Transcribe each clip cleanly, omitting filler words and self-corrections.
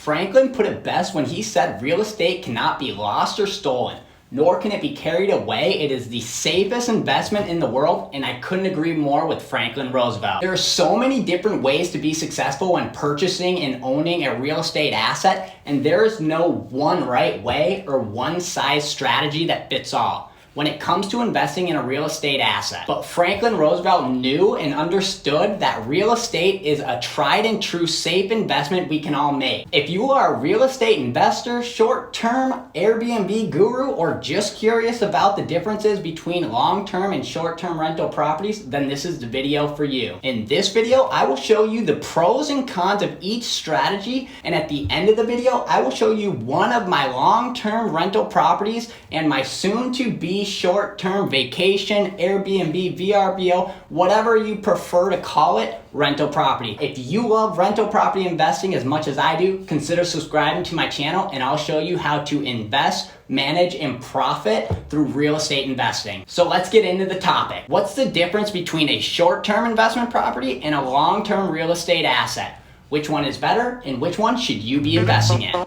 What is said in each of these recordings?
Franklin put it best when he said real estate cannot be lost or stolen, nor can it be carried away. It is the safest investment in the world, and I couldn't agree more with Franklin Roosevelt. There are so many different ways to be successful when purchasing and owning a real estate asset, and there is no one right way or one size strategy that fits all when it comes to investing in a real estate asset. But Franklin Roosevelt knew and understood that real estate is a tried and true safe investment we can all make. If you are a real estate investor, short-term Airbnb guru, or just curious about the differences between long-term and short-term rental properties, then this is the video for you. In this video, I will show you the pros and cons of each strategy, and at the end of the video, I will show you one of my long-term rental properties and my soon-to-be short-term vacation, Airbnb, VRBO, whatever you prefer to call it, rental property. If you love rental property investing as much as I do, consider subscribing to my channel and I'll show you how to invest, manage, and profit through real estate investing. So let's get into the topic. What's the difference between a short-term investment property and a long-term real estate asset? Which one is better and which one should you be investing in?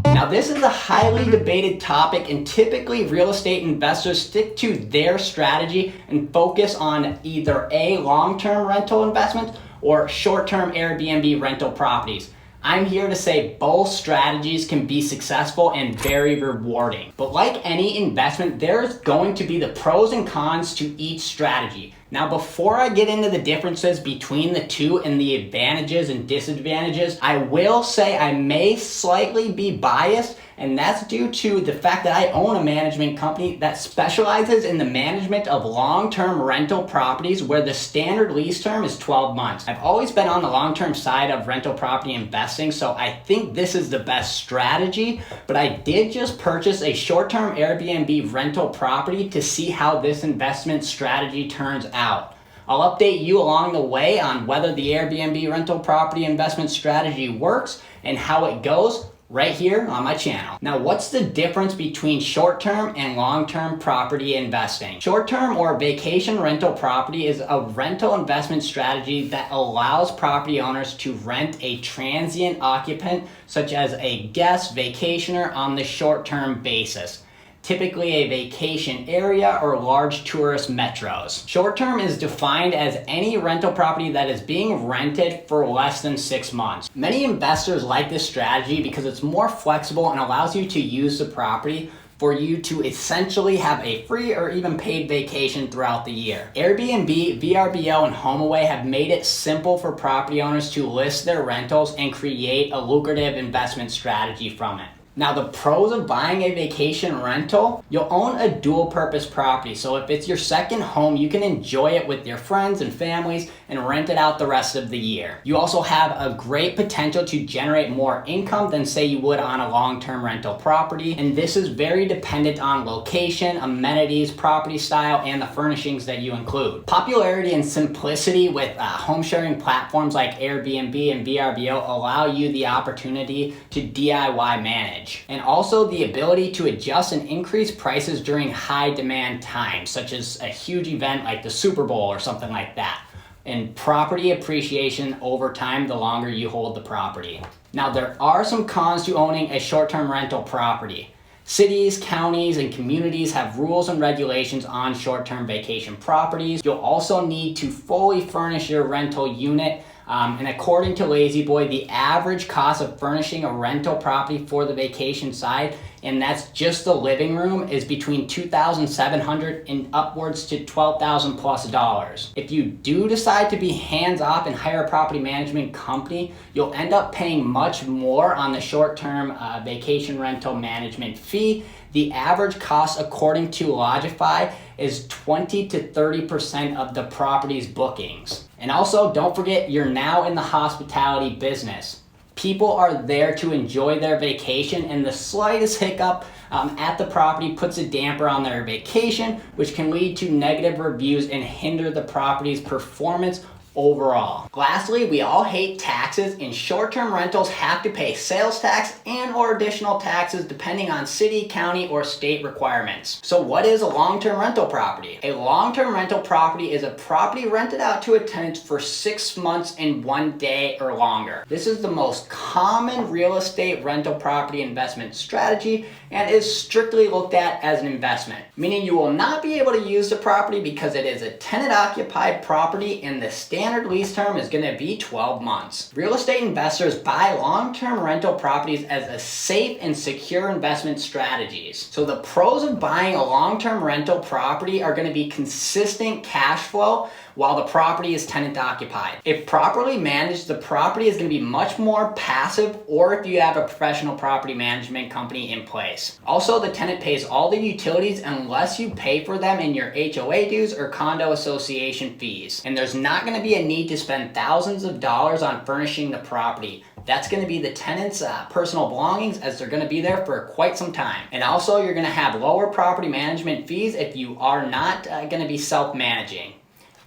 Now, this is a highly debated topic, and typically real estate investors stick to their strategy and focus on either a long-term rental investment or short-term Airbnb rental properties. I'm here to say both strategies can be successful and very rewarding. But like any investment, there's going to be the pros and cons to each strategy. Now, before I get into the differences between the two and the advantages and disadvantages, I will say I may slightly be biased, and that's due to the fact that I own a management company that specializes in the management of long-term rental properties where the standard lease term is 12 months. I've always been on the long-term side of rental property investing, so I think this is the best strategy, but I did just purchase a short-term Airbnb rental property to see how this investment strategy turns out. I'll update you along the way on whether the Airbnb rental property investment strategy works and how it goes right here on my channel. Now, what's the difference between short-term and long-term property investing? Short-term or vacation rental property is a rental investment strategy that allows property owners to rent a transient occupant, such as a guest vacationer, on the short-term basis. Typically a vacation area or large tourist metros. Short-term is defined as any rental property that is being rented for less than 6 months. Many investors like this strategy because it's more flexible and allows you to use the property for you to essentially have a free or even paid vacation throughout the year. Airbnb, VRBO, and HomeAway have made it simple for property owners to list their rentals and create a lucrative investment strategy from it. Now, the pros of buying a vacation rental: you'll own a dual purpose property. So if it's your second home, you can enjoy it with your friends and families and rent it out the rest of the year. You also have a great potential to generate more income than say you would on a long-term rental property. And this is very dependent on location, amenities, property style, and the furnishings that you include. Popularity and simplicity with home sharing platforms like Airbnb and VRBO allow you the opportunity to DIY manage. And also the ability to adjust and increase prices during high demand times, such as a huge event like the Super Bowl or something like that. And property appreciation over time the longer you hold the property. Now, there are some cons to owning a short-term rental property. Cities, counties, and communities have rules and regulations on short-term vacation properties. You'll also need to fully furnish your rental unit. And according to La-Z-Boy, the average cost of furnishing a rental property for the vacation side, and that's just the living room, is between $2,700 and upwards to $12,000 plus. If you do decide to be hands-off and hire a property management company, you'll end up paying much more on the short-term vacation rental management fee. The average cost, according to Logify, is 20 to 30% of the property's bookings. And also, don't forget, you're now in the hospitality business. People are there to enjoy their vacation, and the slightest hiccup at the property puts a damper on their vacation, which can lead to negative reviews and hinder the property's performance overall. Lastly, we all hate taxes, and short-term rentals have to pay sales tax and or additional taxes depending on city, county, or state requirements. So what is a long-term rental property? A long-term rental property is a property rented out to a tenant for 6 months and 1 day or longer. This is the most common real estate rental property investment strategy and is strictly looked at as an investment, meaning you will not be able to use the property because it is a tenant-occupied property and the standard lease term is going to be 12 months. Real estate investors buy long-term rental properties as a safe and secure investment strategies. So the pros of buying a long-term rental property are going to be consistent cash flow while the property is tenant occupied. If properly managed, the property is going to be much more passive, or if you have a professional property management company in place. Also, the tenant pays all the utilities unless you pay for them in your HOA dues or condo association fees. And there's not going to be a need to spend thousands of dollars on furnishing the property. That's going to be the tenant's personal belongings, as they're going to be there for quite some time. And also, you're going to have lower property management fees if you are not going to be self-managing.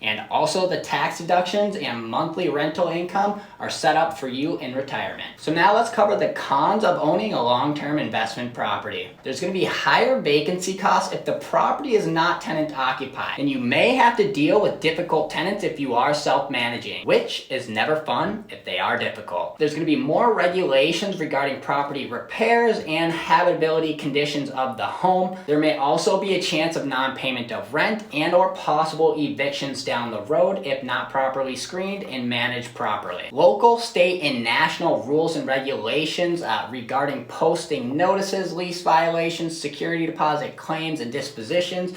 And also the tax deductions and monthly rental income are set up for you in retirement. So now let's cover the cons of owning a long-term investment property. There's going to be higher vacancy costs if the property is not tenant occupied. And you may have to deal with difficult tenants if you are self-managing, which is never fun if they are difficult. There's going to be more regulations regarding property repairs and habitability conditions of the home. There may also be a chance of non-payment of rent and or possible evictions down the road if not properly screened and managed properly. Local, state, and national rules and regulations regarding posting notices, lease violations, security deposit claims, and dispositions.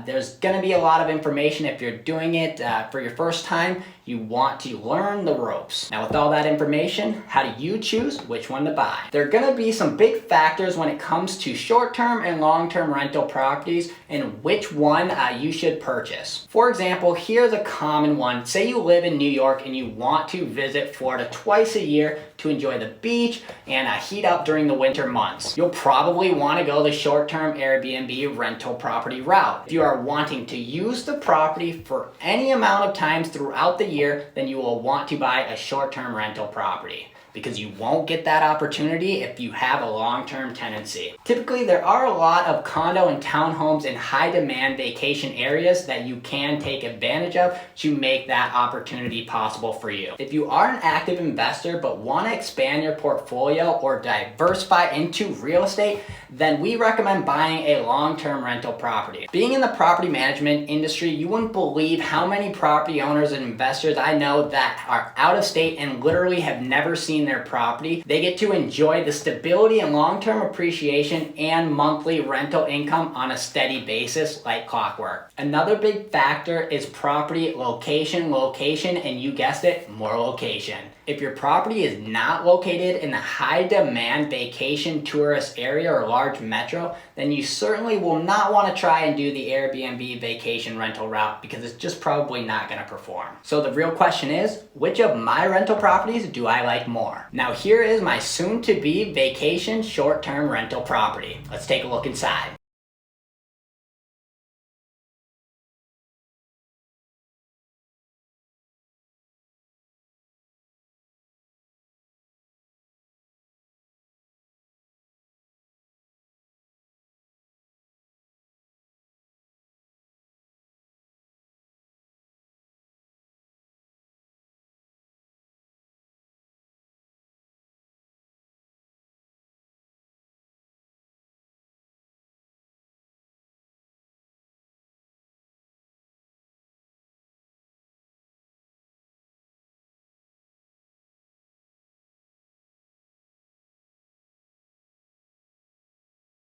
There's going to be a lot of information if you're doing it for your first time. You want to learn the ropes. Now, with all that information, how do you choose which one to buy? There are going to be some big factors when it comes to short-term and long-term rental properties and which one you should purchase. For example, here's a common one. Say you live in New York and you want to visit Florida twice a year to enjoy the beach and heat up during the winter months. You'll probably want to go the short-term Airbnb rental property route. If you are wanting to use the property for any amount of times throughout the year, then you will want to buy a short-term rental property, because you won't get that opportunity if you have a long-term tenancy. Typically, there are a lot of condo and townhomes in high-demand vacation areas that you can take advantage of to make that opportunity possible for you. If you are an active investor but want to expand your portfolio or diversify into real estate, then we recommend buying a long-term rental property. Being in the property management industry, you wouldn't believe how many property owners and investors I know that are out of state and literally have never seen their property. They get to enjoy the stability and long-term appreciation and monthly rental income on a steady basis like clockwork. Another big factor is property location, and you guessed it, more location. If your property is not located in a high-demand vacation tourist area or large metro, then you certainly will not want to try and do the Airbnb vacation rental route, because it's just probably not going to perform. So the real question is, which of my rental properties do I like more? Now here is my soon-to-be vacation short-term rental property. Let's take a look inside.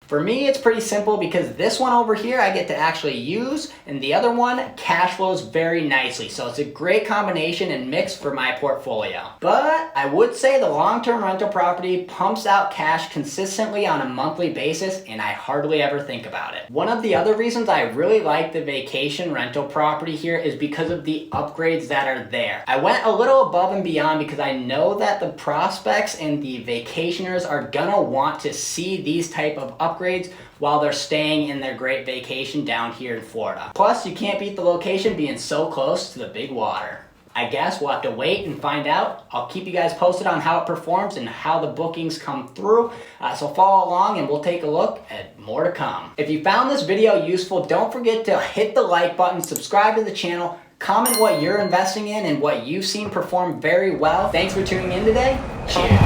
For me, it's pretty simple because this one over here I get to actually use, and the other one cash flows very nicely. So it's a great combination and mix for my portfolio. But I would say the long-term rental property pumps out cash consistently on a monthly basis, and I hardly ever think about it. One of the other reasons I really like the vacation rental property here is because of the upgrades that are there. I went a little above and beyond because I know that the prospects and the vacationers are gonna want to see these type of upgrades while they're staying in their great vacation down here in Florida. Plus, you can't beat the location being so close to the big water. I guess we'll have to wait and find out. I'll keep you guys posted on how it performs and how the bookings come through. So follow along and we'll take a look at more to come. If you found this video useful, don't forget to hit the like button, subscribe to the channel, comment what you're investing in and what you've seen perform very well. Thanks for tuning in today. Cheers.